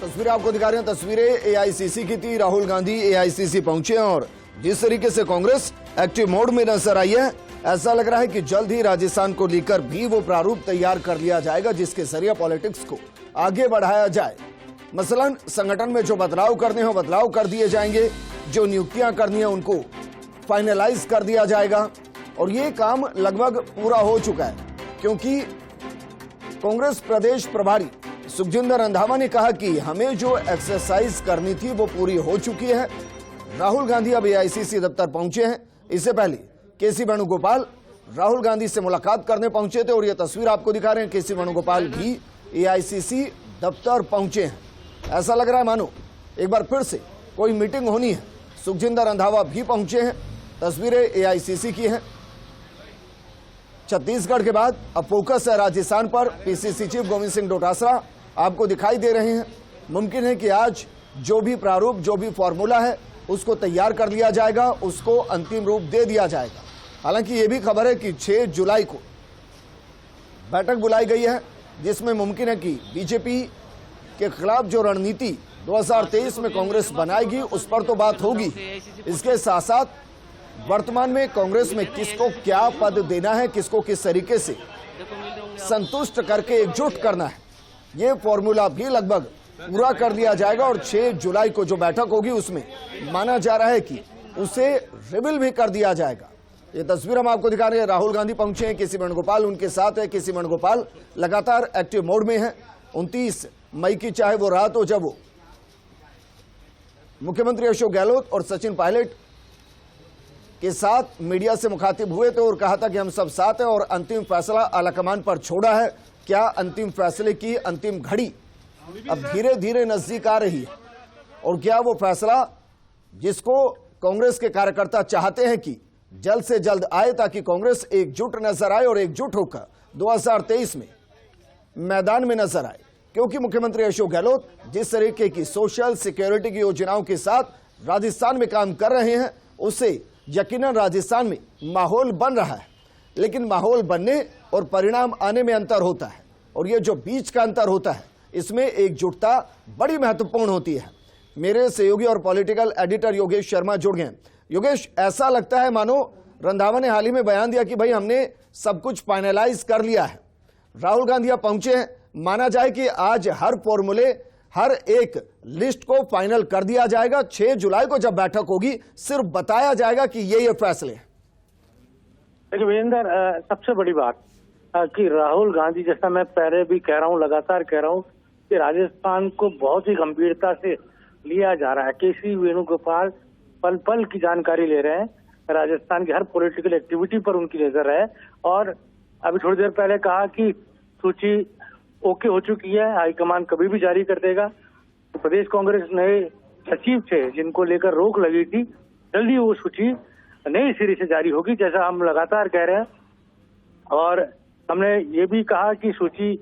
तस्वीरें आपको दिखा रहे हैं। तस्वीरें एआईसीसी की थी। राहुल गांधी एआईसीसी पहुंचे हैं और जिस तरीके से कांग्रेस एक्टिव मोड में नजर आई है, ऐसा लग रहा है कि जल्द ही राजस्थान को लेकर भी वो प्रारूप तैयार कर लिया जाएगा जिसके जरिए पॉलिटिक्स को आगे बढ़ाया जाए। मसलन संगठन में जो बदलाव करने हो बदलाव कर दिए जाएंगे, जो नियुक्तियां करनी है उनको फाइनलाइज कर दिया जाएगा। और ये काम लगभग पूरा हो चुका है, क्योंकि कांग्रेस प्रदेश प्रभारी सुखजिंदर रंधावा ने कहा कि हमें जो एक्सरसाइज करनी थी वो पूरी हो चुकी है। राहुल गांधी अब एआईसीसी दफ्तर पहुंचे हैं। इससे पहले केसी वेणुगोपाल राहुल गांधी से मुलाकात करने पहुंचे थे और ये तस्वीर आपको दिखा रहे हैं। केसी वेणुगोपाल भी एआईसीसी दफ्तर पहुंचे हैं। ऐसा लग रहा है मानो एक बार फिर से कोई मीटिंग होनी है। सुखजिंदर रंधावा भी पहुंचे हैं। तस्वीरें एआईसीसी की हैं। छत्तीसगढ़ के बाद अब फोकस है राजस्थान पर। पीसीसी चीफ गोविंद सिंह डोटासरा आपको दिखाई दे रहे हैं। मुमकिन है कि आज जो भी प्रारूप, जो भी फॉर्मूला है उसको तैयार कर लिया जाएगा, उसको अंतिम रूप दे दिया जाएगा। हालांकि ये भी खबर है कि 6 जुलाई को बैठक बुलाई गई है, जिसमें मुमकिन है कि बीजेपी के खिलाफ जो रणनीति 2023 में कांग्रेस बनाएगी उस पर तो बात होगी। इसके साथ साथ वर्तमान में कांग्रेस में किसको क्या पद देना है, किसको किस तरीके से संतुष्ट करके एकजुट करना है, ये फॉर्मूला भी लगभग पूरा कर दिया जाएगा। और 6 जुलाई को जो बैठक होगी उसमें माना जा रहा है कि उसे रिवील भी कर दिया जाएगा। ये तस्वीर हम आपको दिखा रहे हैं। राहुल गांधी पहुंचे हैं, केसी वेणुगोपाल उनके साथ है। केसी वेणुगोपाल लगातार एक्टिव मोड में है। 29 मई की चाहे वो रात हो जब वो मुख्यमंत्री अशोक गहलोत और सचिन पायलट के साथ मीडिया से मुखातिब हुए थे और कहा था कि हम सब साथ हैं और अंतिम फैसला आलाकमान पर छोड़ा है। क्या अंतिम फैसले की अंतिम घड़ी अब धीरे धीरे नजदीक आ रही है और क्या वो फैसला जिसको कांग्रेस के कार्यकर्ता चाहते हैं कि जल्द से जल्द आए, ताकि कांग्रेस एकजुट नजर आए और एकजुट होकर 2023 में मैदान में नजर आए। क्योंकि मुख्यमंत्री अशोक गहलोत जिस तरीके की सोशल सिक्योरिटी की योजनाओं के साथ राजस्थान में काम कर रहे हैं, उससे यकीनन राजस्थान में माहौल बन रहा है। लेकिन माहौल बनने और परिणाम आने में अंतर होता है, और ये जो बीच का अंतर होता है इसमें एकजुटता बड़ी महत्वपूर्ण होती है। मेरे सहयोगी और पॉलिटिकल एडिटर योगेश शर्मा जुड़ गए। योगेश, ऐसा लगता है मानो रंधावा ने हाल ही में बयान दिया कि भाई हमने सब कुछ फाइनलाइज कर लिया है। राहुल गांधी पहुंचे हैं, माना जाए कि आज हर फॉर्मूले, हर एक लिस्ट को फाइनल कर दिया जाएगा। 6 जुलाई को जब बैठक होगी सिर्फ बताया जाएगा कि ये फैसले। देखिए वीरेंद्र, सबसे बड़ी बात कि राहुल गांधी, जैसा मैं पहले भी कह रहा हूं, लगातार कह रहा हूं कि राजस्थान को बहुत ही गंभीरता से लिया जा रहा है। केसी वेणुगोपाल पल पल की जानकारी ले रहे हैं। राजस्थान की हर पॉलिटिकल एक्टिविटी पर उनकी नजर है। और अभी थोड़ी देर पहले कहा कि सूची ओके हो चुकी है, हाईकमान कभी भी जारी कर देगा। तो प्रदेश कांग्रेस नए सचिव थे जिनको लेकर रोक लगी थी, जल्दी वो सूची नई सिरे से जारी होगी, जैसा हम लगातार कह रहे हैं। और हमने ये भी कहा कि सूची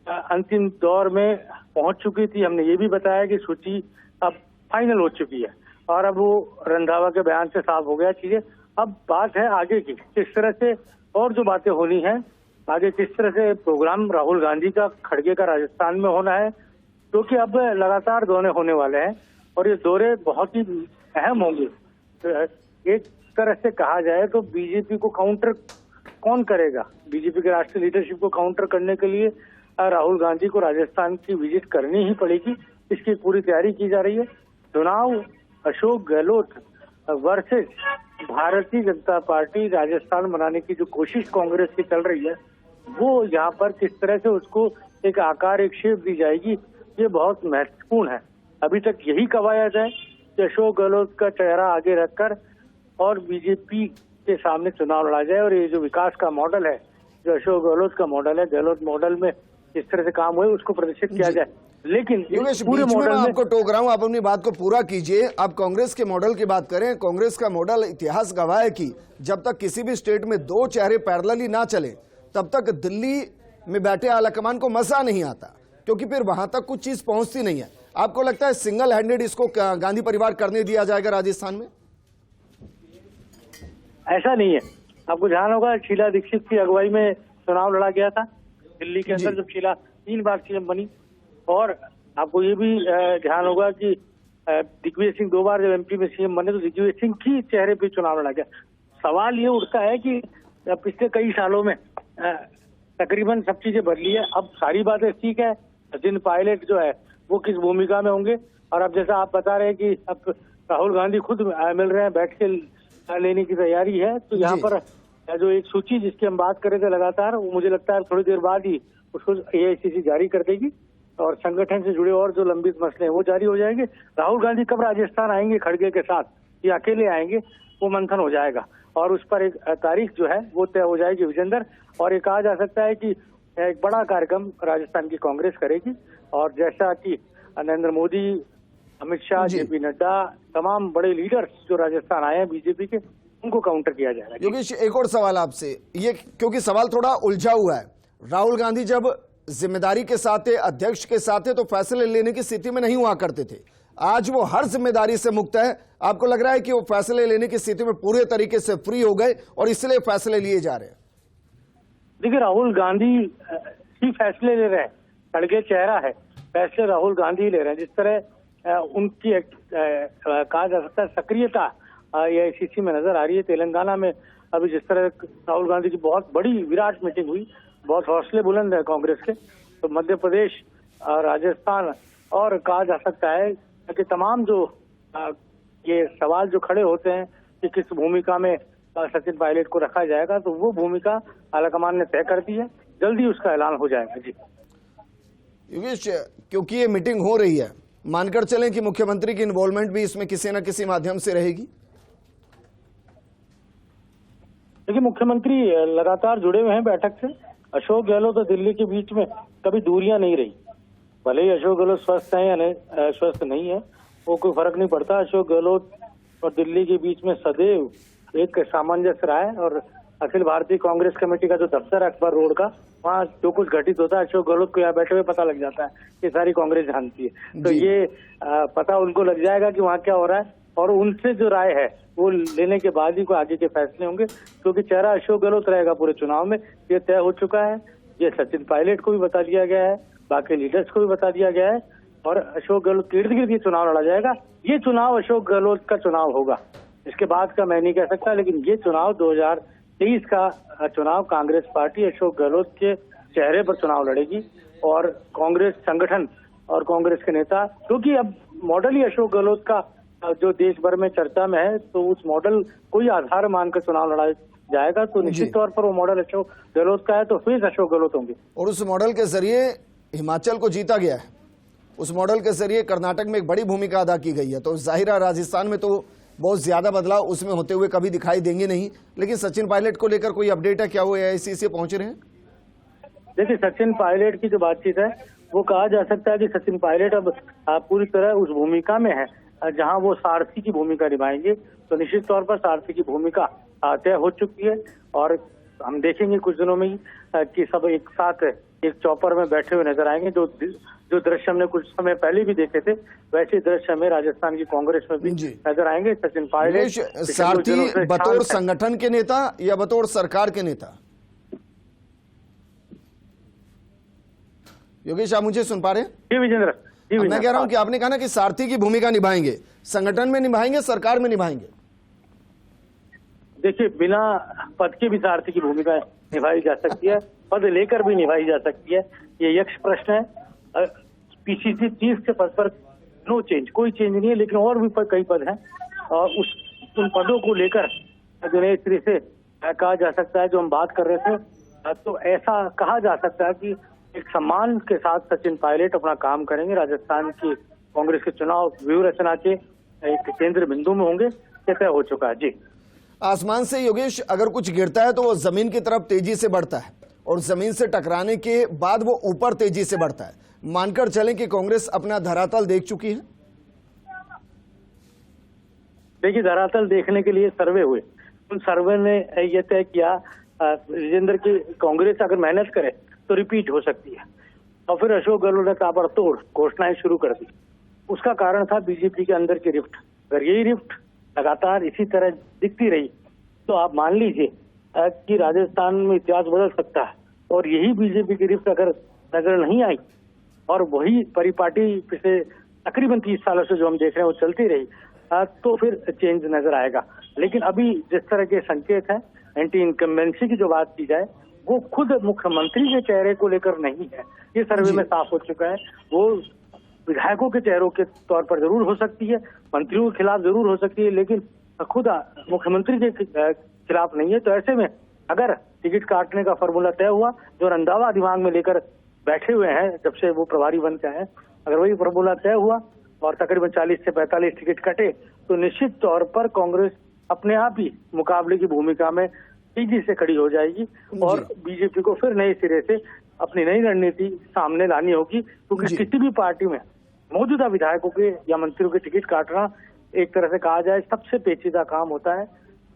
अंतिम दौर में पहुंच चुकी थी। हमने ये भी बताया कि सूची अब फाइनल हो चुकी है। और अब वो रंधावा के बयान से साफ हो गया चीजें। अब बात है आगे की, किस तरह से और जो बातें होनी है आगे, किस तरह से प्रोग्राम राहुल गांधी का, खड़गे का राजस्थान में होना है, क्योंकि अब लगातार दौरे होने वाले हैं और ये दौरे बहुत ही अहम होंगे। एक तरह से कहा जाए तो बीजेपी को काउंटर कौन करेगा? बीजेपी के राष्ट्रीय लीडरशिप को काउंटर करने के लिए राहुल गांधी को राजस्थान की विजिट करनी ही पड़ेगी। इसकी पूरी तैयारी की जा रही है। चुनाव अशोक गहलोत वर्सेस भारतीय जनता पार्टी राजस्थान बनाने की जो कोशिश कांग्रेस की चल रही है, वो यहाँ पर किस तरह से उसको एक आकार, एक शेप दी जाएगी, ये बहुत महत्वपूर्ण है। अभी तक यही कवाया जाए कि अशोक गहलोत का चेहरा आगे रखकर और बीजेपी के सामने चुनाव लड़ा जाए। और ये जो विकास का मॉडल है, जो अशोक गहलोत का मॉडल है, गहलोत मॉडल में इस तरह से काम हुए उसको प्रदर्शित किया जाए। लेकिन पूरे मॉडल में आपको टोक रहा हूं, आप अपनी बात को पूरा कीजिए। आप कांग्रेस के मॉडल की बात करें। कांग्रेस का मॉडल इतिहास गवाह है कि जब तक किसी भी स्टेट में 2 चेहरे पैरेलली ना चले तब तक दिल्ली में बैठे आलाकमान को मजा नहीं आता, क्योंकि फिर वहां तक कुछ चीज पहुंचती नहीं है। आपको लगता है सिंगल हैंडेड इसको गांधी परिवार करने दिया जाएगा राजस्थान में? ऐसा नहीं है। आपको ध्यान होगा शीला दीक्षित की अगुवाई में चुनाव लड़ा गया था दिल्ली के अंदर, जब शीला 3 बार सीएम बनी। और आपको ये भी ध्यान होगा कि दिग्विजय सिंह 2 बार जब एमपी में सीएम बने तो दिग्विजय सिंह की चेहरे पे चुनाव लड़ा गया। सवाल ये उठता है कि पिछले कई सालों में तकरीबन सब चीजें बदली है। अब सारी बातें ठीक है, सचिन पायलट जो है वो किस भूमिका में होंगे, और अब जैसा आप बता रहे हैं कि अब राहुल गांधी खुद मिल रहे हैं, बैठ के लेने की तैयारी है, तो यहाँ पर जो एक सूची जिसकी हम बात कर रहे थे लगातार, वो मुझे लगता है थोड़ी देर बाद ही उसको एआईसीसी जारी कर देगी और संगठन से जुड़े और जो लंबित मसले हैं वो जारी हो जाएंगे। राहुल गांधी कब राजस्थान आएंगे खड़गे के साथ या अकेले आएंगे, वो मंथन हो जाएगा और उस पर एक तारीख जो है वो तय हो जाएगी विजेंद्र। और ये कहा जा सकता है कि एक बड़ा कार्यक्रम राजस्थान की कांग्रेस करेगी, और जैसा कि नरेंद्र मोदी, अमित शाह, जेपी नड्डा, तमाम बड़े लीडर्स जो राजस्थान आए हैं बीजेपी के, उनको काउंटर किया जाएगा। योगेश, एक और सवाल आपसे, ये क्योंकि सवाल थोड़ा उलझा हुआ है। राहुल गांधी जब जिम्मेदारी के साथ थे, अध्यक्ष के साथ थे, तो फैसले लेने की स्थिति में नहीं हुआ करते थे। आज वो हर जिम्मेदारी से मुक्त है। आपको लग रहा है कि वो फैसले लेने की स्थिति में पूरे तरीके से फ्री हो गए और इसलिए फैसले लिए जा रहे हैं? देखिए, राहुल गांधी ही फैसले ले रहे हैं, खड़गे चेहरा है, फैसले राहुल गांधी ले रहे हैं। जिस तरह उनकी कहा जा सकता है सक्रियता एआईसीसी में नजर आ रही है। तेलंगाना में अभी जिस तरह राहुल गांधी की बहुत बड़ी विराट मीटिंग हुई, बहुत हौसले बुलंद है कांग्रेस के, तो मध्य प्रदेश, राजस्थान और कहा जा सकता है कि तमाम जो ये सवाल जो खड़े होते हैं कि किस भूमिका में सचिन पायलट को रखा जाएगा, तो वो भूमिका आलाकमान ने तय कर दी है, जल्दी उसका ऐलान हो जाएगा। जी योगेश, क्योंकि ये मीटिंग हो रही है, मानकर चलें कि मुख्यमंत्री की इन्वॉल्वमेंट भी इसमें किसी न किसी माध्यम से रहेगी? देखिए, मुख्यमंत्री लगातार जुड़े हुए हैं बैठक से। अशोक गहलोत और दिल्ली के बीच में कभी दूरियां नहीं रही, भले ही अशोक गहलोत स्वस्थ है या स्वस्थ नहीं है, वो कोई फर्क नहीं पड़ता। अशोक गहलोत और दिल्ली के बीच में सदैव एक सामंजस्य रहा है, और अखिल भारतीय कांग्रेस कमेटी का जो दफ्तर है अकबर रोड का, वहाँ जो कुछ घटित होता है अशोक गहलोत को यहाँ बैठे हुए पता लग जाता है, ये सारी कांग्रेस जानती है। तो ये पता उनको लग जाएगा कि वहाँ क्या हो रहा है, और उनसे जो राय है वो लेने के बाद ही कोई आगे के फैसले होंगे, क्योंकि चेहरा अशोक गहलोत रहेगा पूरे चुनाव में, ये तय हो चुका है। ये सचिन पायलट को भी बता दिया गया है, बाकी लीडर्स को भी बता दिया गया है, और अशोक गहलोत के इर्द गिर्द ये चुनाव लड़ा जाएगा। ये चुनाव अशोक गहलोत का चुनाव होगा, इसके बाद का मैं नहीं कह सकता, लेकिन ये चुनाव 2023 का चुनाव कांग्रेस पार्टी अशोक गहलोत के चेहरे पर चुनाव लड़ेगी, और कांग्रेस संगठन और कांग्रेस के नेता, क्योंकि अब मॉडल ही अशोक गहलोत का जो देश भर में चर्चा में है, तो उस मॉडल को ही आधार मानकर चुनाव लड़ा जाएगा, तो निश्चित तौर पर वो मॉडल अशोक गहलोत का है, तो फेस अशोक गहलोत होंगे। और उस मॉडल के जरिए हिमाचल को जीता गया है, उस मॉडल के जरिए कर्नाटक में एक बड़ी भूमिका अदा की गई है, तो जाहिर है राजस्थान में तो बहुत ज्यादा बदलाव उसमें होते हुए कभी दिखाई देंगे नहीं। लेकिन सचिन पायलट को लेकर कोई अपडेट है क्या? वो एआईसीसी से पहुंच रहे हैं? देखिए, सचिन पायलट की जो बातचीत है वो कहा जा सकता है कि सचिन पायलट अब पूरी तरह उस भूमिका में है जहां वो सारथी की भूमिका निभाएंगे। तो निश्चित तौर पर सारथी की भूमिका तय हो चुकी है, और हम देखेंगे कुछ दिनों में ही कि सब एक साथ एक चौपर में बैठे हुए नजर आएंगे। जो दृश्य हमने कुछ समय पहले भी देखे थे, वैसे दृश्य हमें राजस्थान की कांग्रेस में भी नजर आएंगे। सचिन पायलट सारथी बतौर संगठन के नेता या बतौर सरकार के नेता? योगेश, आप मुझे सुन पा रहे हैं? जी विजेंद्र, मैं कह रहा हूं कि आपने कहा ना कि सारथी की भूमिका निभाएंगे, संगठन में निभाएंगे, सरकार में निभाएंगे? देखिए, बिना पद के भी सारथी की भूमिका निभाई जा सकती है, पद लेकर भी निभाई जा सकती है। ये यक्ष प्रश्न है। पीसीसी चीफ के पद पर नो चेंज, कोई चेंज नहीं है, लेकिन और भी कई पद हैं, और उन पदों को लेकर जो नए सिरे से कहा जा सकता है, जो हम बात कर रहे थे, तो ऐसा कहा जा सकता है कि एक सम्मान के साथ सचिन पायलट अपना काम करेंगे, राजस्थान की कांग्रेस के चुनाव व्यूह रचना के एक केंद्र बिंदु में होंगे, ये तय हो चुका है। जी, आसमान से योगेश अगर कुछ गिरता है तो वो जमीन की तरफ तेजी से बढ़ता है, और जमीन से टकराने के बाद वो ऊपर तेजी से बढ़ता है। मानकर चलें कि कांग्रेस अपना धरातल देख चुकी है? देखिए, धरातल देखने के लिए सर्वे हुए, उन सर्वे ने यह तय किया राजेंद्र की कांग्रेस अगर मेहनत करे तो रिपीट हो सकती है, और फिर अशोक गहलोत ने ताबड़तोड़ घोषणाएं शुरू कर दी। उसका कारण था बीजेपी के अंदर की रिफ्ट। अगर यही रिफ्ट लगातार इसी तरह दिखती रही तो आप मान लीजिए कि राजस्थान में इतिहास बदल सकता है, और यही बीजेपी की रिफ्ट अगर नजर नहीं आई और वही परिपाटी पिछले तकरीबन 30 सालों से जो हम देख रहे हैं वो चलती रही, तो फिर चेंज नजर आएगा। लेकिन अभी जिस तरह के संकेत हैं, एंटी इनकम्बेंसी की जो बात की जाए, वो खुद मुख्यमंत्री के चेहरे को लेकर नहीं है, ये सर्वे में साफ हो चुका है। वो विधायकों के चेहरों के तौर पर जरूर हो सकती है, मंत्रियों के खिलाफ जरूर हो सकती है, लेकिन खुद मुख्यमंत्री के खिलाफ नहीं है। तो ऐसे में अगर टिकट काटने का फॉर्मूला तय हुआ, जो रंधावा दिमाग में लेकर बैठे हुए हैं जब से वो प्रभारी बन के आए, अगर वही फॉर्मूला तय हुआ और तकरीबन 40 से 45 टिकट कटे, तो निश्चित तौर पर कांग्रेस अपने आप ही मुकाबले की भूमिका में तेजी से खड़ी हो जाएगी और बीजेपी को फिर नए सिरे से अपनी नई रणनीति सामने लानी होगी, क्योंकि किसी भी पार्टी में मौजूदा विधायकों के या मंत्रियों के टिकट काटना एक तरह से कहा जाए सबसे पेचीदा काम होता है।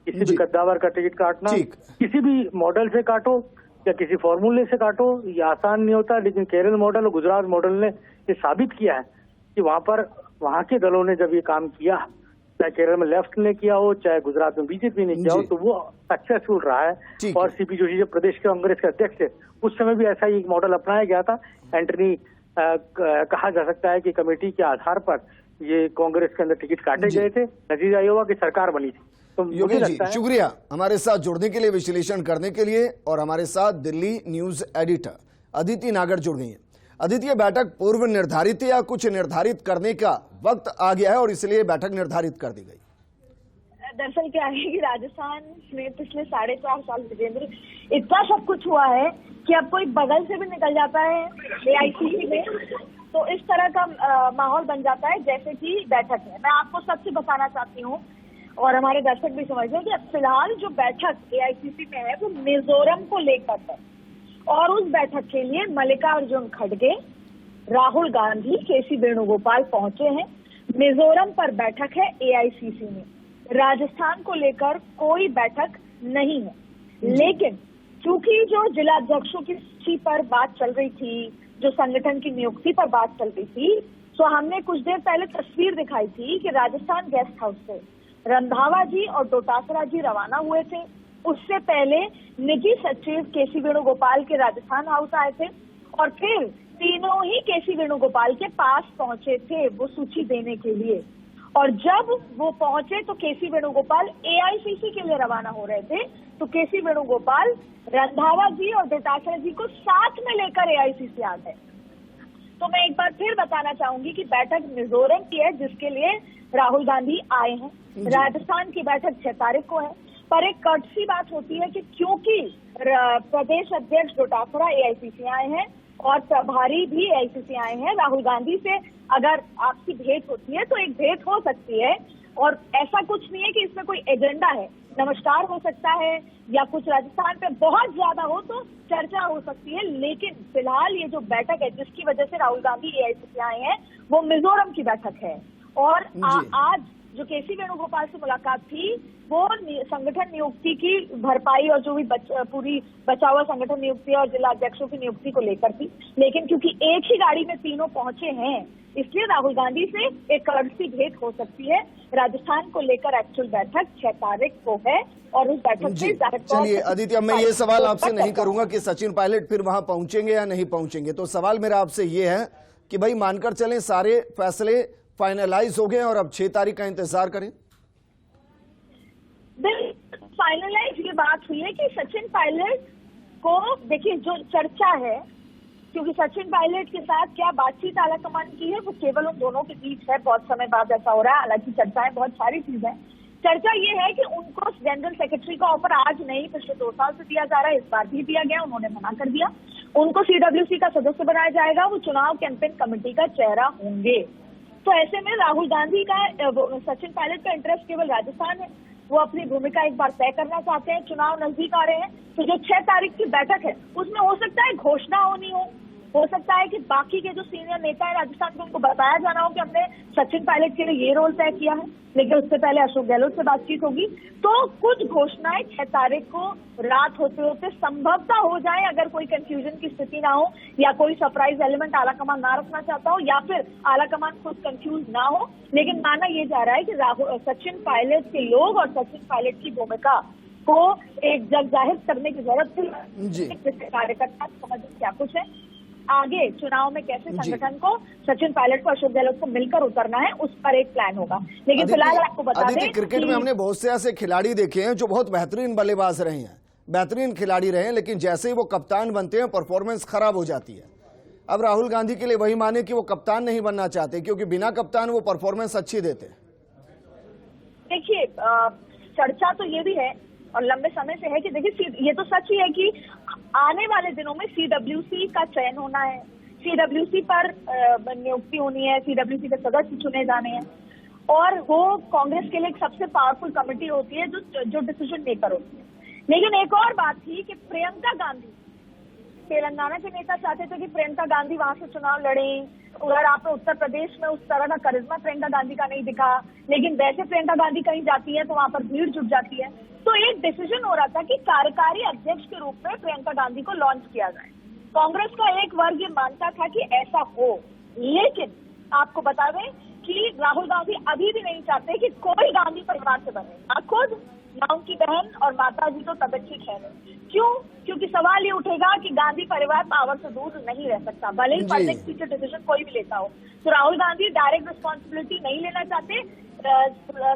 किसी भी कद्दावर का टिकट काटना, किसी भी मॉडल से काटो या किसी फॉर्मूले से काटो, ये आसान नहीं होता। लेकिन केरल मॉडल और गुजरात मॉडल ने ये साबित किया है कि वहां के दलों ने जब ये काम किया, चाहे केरल में लेफ्ट ने किया हो, चाहे गुजरात में बीजेपी ने किया हो, तो वो सक्सेसफुल रहा है। और सीपी जोशी जब प्रदेश के कांग्रेस के अध्यक्ष थे, उस समय भी ऐसा ही एक मॉडल अपनाया गया था। एंटनी कहा जा सकता है कि कमेटी के आधार पर ये कांग्रेस के अंदर टिकट काटे गए थे, नतीजा ये हुआ कि सरकार बनी थी। तो योगेश जी शुक्रिया हमारे साथ जुड़ने के लिए, विश्लेषण करने के लिए। और हमारे साथ दिल्ली न्यूज एडिटर अदिति नागर जुड़ गई है। अदिति, ये बैठक पूर्व निर्धारित है या कुछ निर्धारित करने का वक्त आ गया है और इसलिए बैठक निर्धारित कर दी गई? दरअसल क्या है कि राजस्थान में पिछले 4.5 साल विजेंद्र इतना सब कुछ हुआ है कि अब कोई बगल से भी निकल जाता है एआईसीसी में, तो इस तरह का माहौल बन जाता है जैसे कि बैठक है। मैं आपको सच बताना चाहती हूँ और हमारे दर्शक भी समझ रहे हैं कि फिलहाल जो बैठक एआईसीसी में है वो मिजोरम को लेकर है और उस बैठक के लिए मल्लिकार्जुन खड़गे, राहुल गांधी, केसी वेणुगोपाल पहुंचे हैं। मिजोरम पर बैठक है एआईसीसी में, राजस्थान को लेकर कोई बैठक नहीं है। लेकिन चूंकि जो जिला अध्यक्षों की सूची पर बात चल रही थी, जो संगठन की नियुक्ति पर बात चल रही थी, तो हमने कुछ देर पहले तस्वीर दिखाई थी कि राजस्थान गेस्ट हाउस से रंधावा जी और डोटासरा जी रवाना हुए थे। उससे पहले निजी सचिव केसी वेणुगोपाल के राजस्थान हाउस आए थे और फिर तीनों ही केसी वेणुगोपाल के पास पहुंचे थे वो सूची देने के लिए। और जब वो पहुंचे तो केसी वेणुगोपाल एआईसीसी के लिए रवाना हो रहे थे, तो केसी वेणुगोपाल रंधावा जी और डोटासरा जी को साथ में लेकर एआईसीसी आ गए। तो मैं एक बार फिर बताना चाहूंगी कि बैठक मिजोरम की है जिसके लिए राहुल गांधी आए हैं। राजस्थान की बैठक 6 तारीख को है, पर एक कर्टसी बात होती है कि क्योंकि प्रदेश अध्यक्ष डोटासरा एआईसीसी आए हैं और प्रभारी भी एआईसीसी आए हैं, राहुल गांधी से अगर आपकी भेंट होती है तो एक भेंट हो सकती है और ऐसा कुछ नहीं है कि इसमें कोई एजेंडा है। नमस्कार हो सकता है या कुछ राजस्थान पे बहुत ज्यादा हो तो चर्चा हो सकती है, लेकिन फिलहाल ये जो बैठक है जिसकी वजह से राहुल गांधी एआईसीसी आए हैं वो मिजोरम की बैठक है। और आज जो केसी वेणुगोपाल से मुलाकात थी वो संगठन नियुक्ति की भरपाई और जो भी पूरी बचा हुआ संगठन नियुक्ति और जिला अध्यक्षों की नियुक्ति को लेकर थी। लेकिन क्योंकि एक ही गाड़ी में तीनों पहुंचे हैं, इसलिए राहुल गांधी से एक कर्टसी भेंट हो सकती है। राजस्थान को लेकर एक्चुअल बैठक 6 तारीख को है और उस बैठक से चलिए आदित्य, मैं ये सवाल आपसे नहीं करूंगा कि सचिन पायलट फिर वहां पहुंचेंगे या नहीं पहुंचेंगे। तो सवाल मेरा आपसे ये है कि भाई मानकर चलें सारे फैसले फाइनलाइज हो गए और अब 6 तारीख का इंतजार करें। फाइनलाइज ये बात हुई है कि सचिन पायलट को, देखिए जो चर्चा है, क्योंकि सचिन पायलट के साथ क्या बातचीत आलाकमान की है वो केवल उन दोनों के बीच है। बहुत समय बाद ऐसा हो रहा है, हालांकि चर्चाएं बहुत सारी चीजें। चर्चा ये है कि उनको जनरल सेक्रेटरी का ऑफर आज नहीं पिछले 2 साल से दिया जा रहा है, इस बार भी दिया गया, उन्होंने मना कर दिया। उनको सीडब्ल्यूसी का सदस्य बनाया जाएगा, वो चुनाव कैंपेन कमेटी का चेहरा होंगे। तो ऐसे में राहुल गांधी का, सचिन पायलट का इंटरेस्ट केवल राजस्थान है, वो अपनी भूमिका एक बार तय करना चाहते हैं। चुनाव नजदीक आ रहे हैं, तो जो 6 तारीख की बैठक है उसमें हो सकता है घोषणा होनी हो सकता है कि बाकी के जो सीनियर नेता है राजस्थान को उनको बताया जाना हो कि हमने सचिन पायलट के लिए ये रोल तय किया है, लेकिन उससे पहले अशोक गहलोत से बातचीत होगी। तो कुछ घोषणाएं 6 तारीख को रात होते होते संभवतः हो जाए, अगर कोई कंफ्यूजन की स्थिति ना हो या कोई सरप्राइज एलिमेंट आलाकमान ना रखना चाहता हो या फिर आलाकमान खुद कंफ्यूज ना हो। लेकिन माना यह जा रहा है कि सचिन पायलट के लोग और सचिन पायलट की भूमिका को एक जग जाहिर करने की जरूरत थी। कार्यकर्ता समझ क्या कुछ है आगे चुनाव में कैसे संगठन को, सचिन पायलट को, अशोक गहलोत को मिलकर उतरना है, उस पर एक प्लान होगा। लेकिन फिलहाल आपको बता दें, क्रिकेट में हमने बहुत से ऐसे खिलाड़ी देखे हैं जो बहुत बेहतरीन बल्लेबाज रहे हैं, बेहतरीन खिलाड़ी रहे हैं, लेकिन जैसे ही वो कप्तान बनते हैं परफॉर्मेंस खराब हो जाती है। अब राहुल गांधी के लिए वही माने कि वो कप्तान नहीं बनना चाहते, क्योंकि बिना कप्तान वो परफॉर्मेंस अच्छी देते हैं। देखिए, चर्चा तो ये भी है और लंबे समय से है कि देखिए, ये तो सच ही है कि आने वाले दिनों में CWC का चयन होना है, CWC पर नियुक्ति होनी है, CWC के सदस्य चुने जाने हैं, और वो कांग्रेस के लिए एक सबसे पावरफुल कमेटी होती है जो डिसीजन मेकर होती है। लेकिन एक और बात थी कि प्रियंका गांधी, तेलंगाना के नेता चाहते थे कि प्रियंका गांधी वहां से चुनाव लड़ें, अगर आपने उत्तर प्रदेश में उस तरह का करिश्मा प्रियंका गांधी का नहीं दिखा, लेकिन वैसे प्रियंका गांधी कहीं जाती है तो वहां पर भीड़ जुट जाती है। तो एक डिसीजन हो रहा था कि कार्यकारी अध्यक्ष के रूप में प्रियंका गांधी को लॉन्च किया जाए। कांग्रेस का एक वर्ग ये मानता था कि ऐसा हो, लेकिन आपको बता दें कि राहुल गांधी अभी भी नहीं चाहते कि कोई गांधी परिवार से बने, ना खुद, ना उनकी बहन, और माता जी तो तबियत ठीक है नहीं। क्यों? क्योंकि सवाल ये उठेगा कि गांधी परिवार पावर से दूर नहीं रह सकता, भले ही पब्लिक पीछे डिसीजन कोई भी लेता हो। तो राहुल गांधी डायरेक्ट रिस्पॉन्सिबिलिटी नहीं लेना चाहते।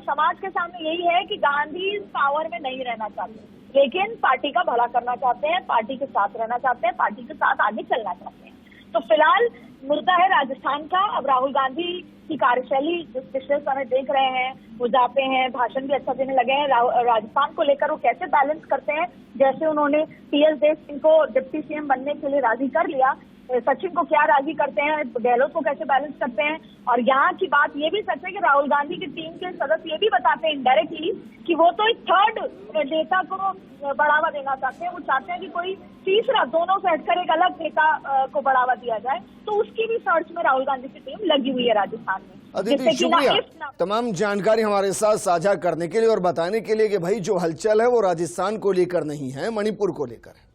समाज के सामने यही है कि गांधी पावर में नहीं रहना चाहते, लेकिन पार्टी का भला करना चाहते हैं, पार्टी के साथ रहना चाहते हैं, पार्टी के साथ आगे चलना चाहते हैं। तो फिलहाल मुद्दा है राजस्थान का। अब राहुल गांधी की कार्यशैली जिस पिछले समय देख रहे हैं, वो जाते हैं, भाषण भी अच्छा देने लगे हैं, राजस्थान को लेकर वो कैसे बैलेंस करते हैं। जैसे उन्होंने TS देव सिंह को डिप्टी CM बनने के लिए राजी कर लिया, सचिन को क्या राजी करते हैं, गहलोत को कैसे बैलेंस करते हैं। और यहाँ की बात ये भी सच है कि राहुल गांधी की टीम के सदस्य ये भी बताते हैं इनडायरेक्टली कि वो तो एक थर्ड नेता को बढ़ावा देना चाहते हैं। वो चाहते हैं कि कोई तीसरा, दोनों से हटकर एक अलग नेता को बढ़ावा दिया जाए। तो उसकी भी सर्च में राहुल गांधी की टीम लगी हुई है राजस्थान में। अदिति, शुक्रिया तमाम जानकारी हमारे साथ साझा करने के लिए और बताने के लिए कि भाई जो हलचल है वो राजस्थान को लेकर नहीं है, मणिपुर को लेकर है।